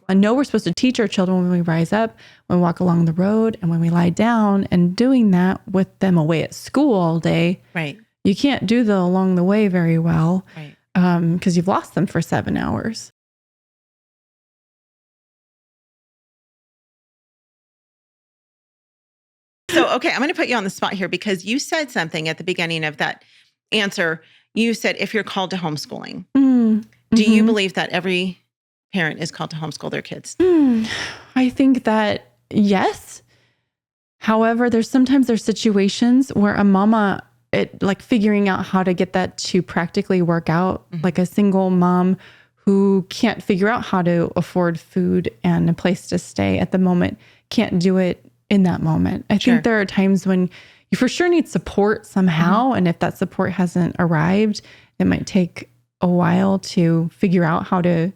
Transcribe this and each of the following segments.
I know we're supposed to teach our children when we rise up, when we walk along the road, and when we lie down, and doing that with them away at school all day. Right. You can't do the along the way very well. Right. Because you've lost them for 7 hours. So, okay, I'm going to put you on the spot here because you said something at the beginning of that answer. You said, if you're called to homeschooling, do you believe that every parent is called to homeschool their kids? I think that yes. However, there's situations where a mama, like figuring out how to get that to practically work out, like a single mom who can't figure out how to afford food and a place to stay at the moment, can't do it in that moment. I think there are times when you for sure need support somehow. And if that support hasn't arrived, it might take a while to figure out how to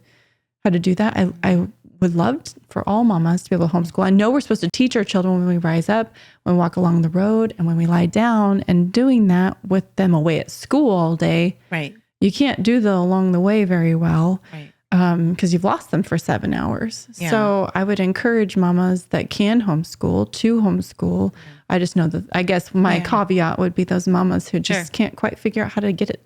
do that. I would love for all mamas to be able to homeschool. I know we're supposed to teach our children when we rise up, when we walk along the road, and when we lie down, and doing that with them away at school all day. Right. You can't do the along the way very well. Right. Because you've lost them for 7 hours. Yeah. So I would encourage mamas that can homeschool to homeschool. I just know that, I guess my caveat would be those mamas who just can't quite figure out how to get it,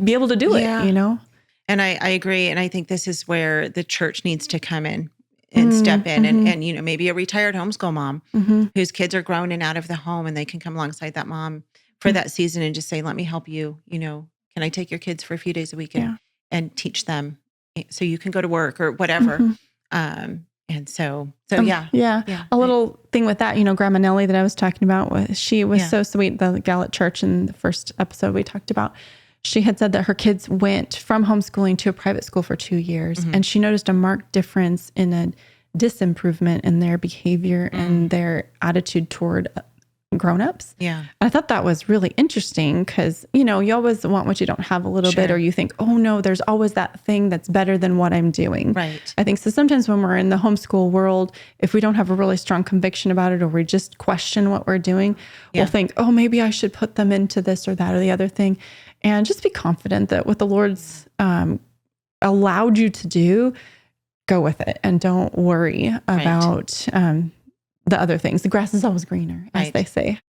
be able to do it, you know? And I agree. And I think this is where the church needs to come in and step in and, you know, maybe a retired homeschool mom whose kids are grown and out of the home, and they can come alongside that mom for that season and just say, let me help you. You know, can I take your kids for a few days a week and teach them so you can go to work or whatever. And so yeah. A little thing with that, you know, Grandma Nellie that I was talking about, she was so sweet. The gal at church in the first episode we talked about, she had said that her kids went from homeschooling to a private school for 2 years. And she noticed a marked difference in a disimprovement in their behavior and their attitude toward grown-ups. Yeah. I thought that was really interesting because, you know, you always want what you don't have a little bit, or you think, oh no, there's always that thing that's better than what I'm doing. Right. I think so sometimes when we're in the homeschool world, if we don't have a really strong conviction about it, or we just question what we're doing, we'll think, oh, maybe I should put them into this or that or the other thing. And just be confident that what the Lord's allowed you to do, go with it and don't worry about the other things. The grass is always greener, as they say.